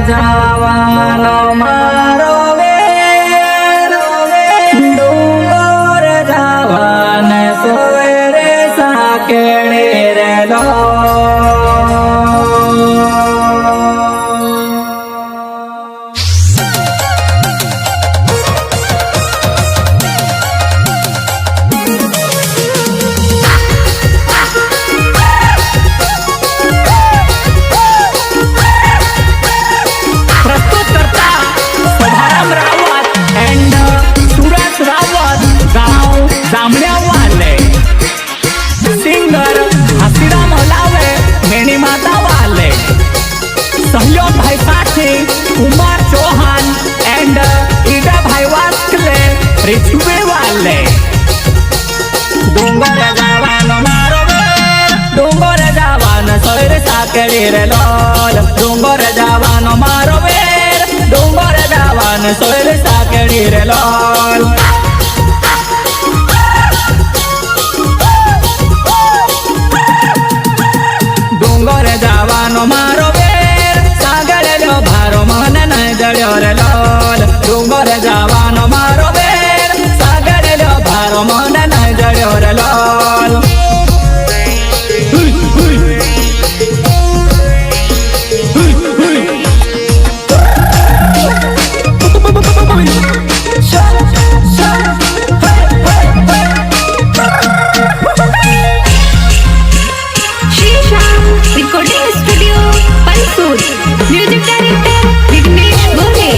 જવાનો મારો વેર ડુંગર જવાને સોયરે સાકેળે રેલો सहयोग भाई साथी कुमार चौहान एंड ईडा भाई वास्कले रिचुवे वाले डोंगर जवानो मारो डोंगर जवान सोयर साकेड़ी रे लोल डोंगर जवानो मारो डोंगर जवान सोयर साकेड़ी रे लोल डोंगर जवानो मारो भारो मन नहीं जड़ो रे लोल डूंगर जवानो मारो बेर सागर लो भारो मन नहीं जड़ो रे लोल रिकॉर्डिंग स्टूडियो पलसूर म्यूजिक डायरेक्टर विघ्नेश गोरे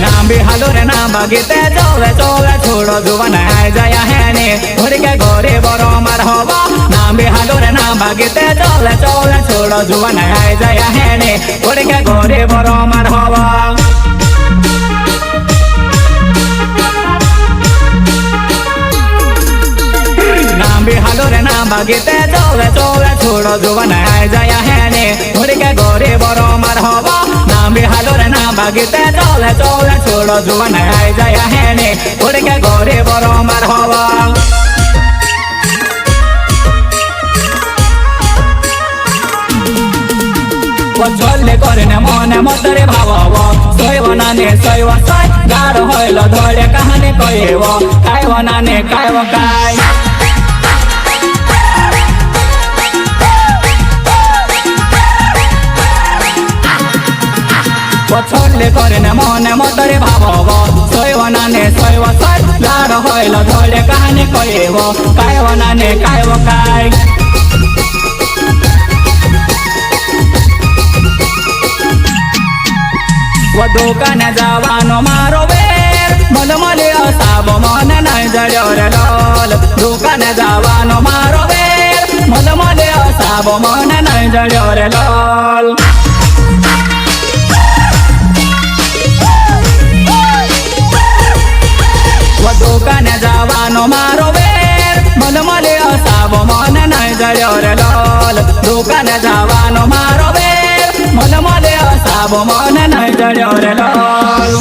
नाम भी हालो रे नाम बगीते चोवे चोवे छोड़ो जुवन है जया है ने घोड़ी के गोरे बरो मर होवा नाम भी हालो रे नाम बगीते चोवे चोवे छोड़ो जुवन है जया है ने घोड़ी के गोरे बरो मर होवा नाम भी हालो रे नाम बगीते चोवे चोवे छोड़ो जुवन है जया है ने घोड़ी के गोरे बरो मर होवा नाम भी हालो रे नाम बगीते चोवे चोवे छोड़ो जुवन है जया है ने घोड़ी के गोरे बरो मर होवा चले करे मने मतरे भाव सोयवना ने सोयव सोय गाढ़ होल धोले कहानी कहेव कायवना ने कायव काय छोड़ले करे मने मतरे भाव सोयवना ने सोयव सोय गाढ़ होल धोले कहानी कहेव कायवना ने कायव काय दुकान जवानो मारो बेर मलमले असाब मन नहीं जड़ो रे लोल दुकान जवानो मारो बेर मलमले असाब मन नहीं जड़ो रे लोल दुकान जवानो मारो बेर मलमले असाब मन नहीं जड़ो रे लोल दुकान जवानो मारो बेर मलमले असाब मन नहीं जड़ो रे लोल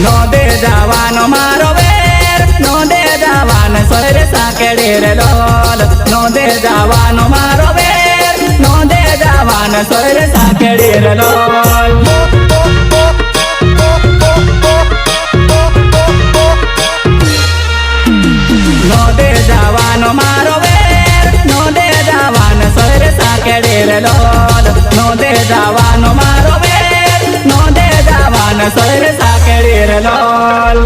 नो दे जवानो मारो बेर नो दे जवान सोयर साकेड़ी रे लोल नो दे जवानो मारो बेर नो दे जवान सोयर साकेड़ी रे लोल नो दे जवानो मारो बेर नो दे जवान सोयर साकेड़ी रे लोल नो दे जवानो मारो बेर नो दे जवान सोयर साकेड़ी रे लोल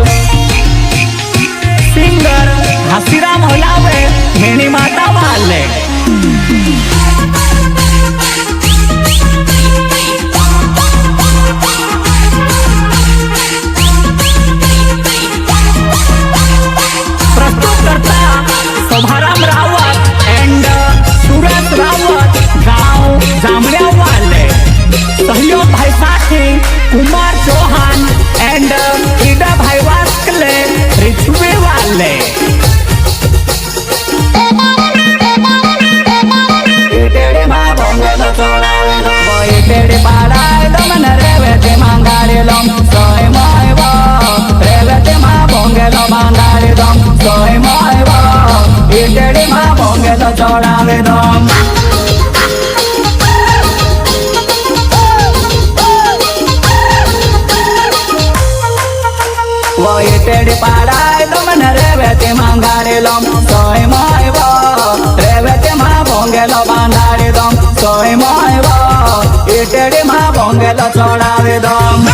सिंगर हसीराम होलावे मेनी माता वाले शोभाराम रावत एंड सूरज रावत गांव जामड़िया वाले सहयोग भाई साथी कुमार चौहान एंड ईडा भाई वास्कले रिचुवे वाले तेरे पाड़ा दमन रेवे ते मांगारे लम सोय माय वो रेवे ते પાડાય તમને રેવેતી માંગારે લમ સોય માયવો રેવેતી માં ભોંગેલો બાંધારે દમ સોય માયવો ઈટેડી માં ભોંગેલો ચડાવે દમ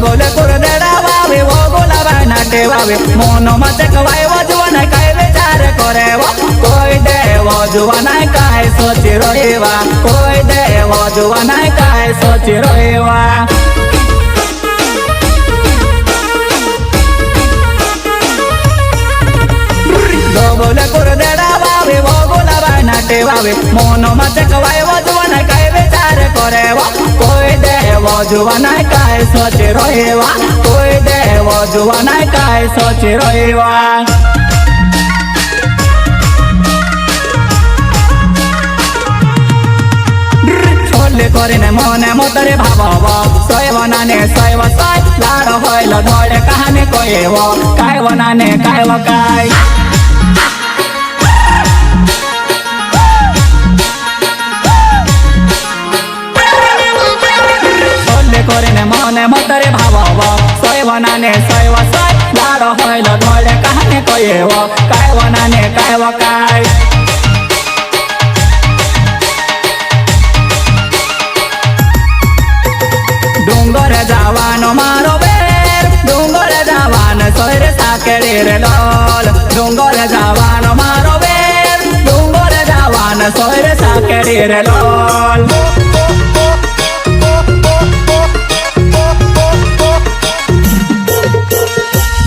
બોલે કુરદેડા વાવે વો બોલાવા નાટે વાવે મોનો મતે કવાય વજવાના કાય વિચાર કરે કોઈ દેવો જુવાના કાય સોચી રોએવા કોઈ દેવો જુવાના કાય સોચી રોએવા બોલે કુરદેડા વાવે વો બોલાવા નાટે વાવે મોનો મતે કવાય વજવાના કાય વિચાર કરે કોઈ દેવો જુવાના કાય સોચી રોએવા કોઈ દેવો જુવાના કાય સોચી રોએવા છોલે કરીને મોને મોતરે ભાવો સોયવનાને સોયવ સોય લાડો હોયલો ધોળે કહાને કોઈ એવો કાય વનાને કાય વકાય કરીને મને મતરે ભાવો સોયવનાને સોયવ સોય લાડો હોયલો ધોળે કહાને કોઈ એવો કાય વનાને કાય વકાય ડુંગર જવાનો મારો બેર ડુંગર જવાનો સોયરે સાકેડી રે લોલ ડુંગર જવાનો મારો બેર ડુંગર જવાનો સોયરે સાકેડી રે લોલ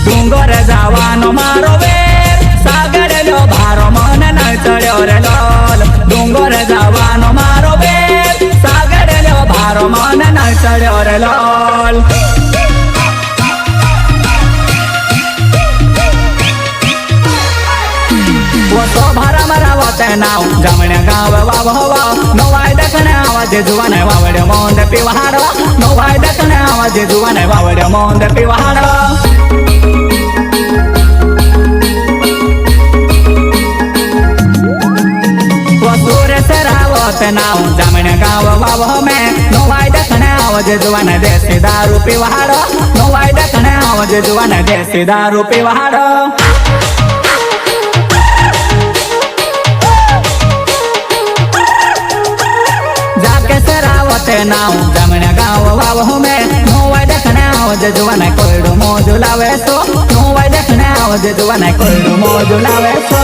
ડુંગર જવાનો મારો વેર સાગરેલો ભારો મને ન ચડ્યો રે લોલ ડુંગર જવાનો મારો વેર સાગરેલો ભારો મને ન ચડ્યો રે લોલ તો ભારા મારા વતે નાવ જમણે ગાવ વાવ હવા નવાય દખણે આવાજે જુવાને વાવડે મોંદ પીવાડો નવાય દખણે આવાજે જુવાને વાવડે મોંદ પીવાડો नाव जामने गाव वाव में नवाय दखने आवाजे जुवाने देसी दारू पीवाड़ो नवाय दखने आवाजे जुवाने देसी दारू पीवाड़ो जाके सरावते नाव जामने गाव वाव में नवाय दखने आवाजे जुवाने कोयडो मोजू लावे सो नवाय दखने आवाजे जुवाने कोयडो मोजू लावे सो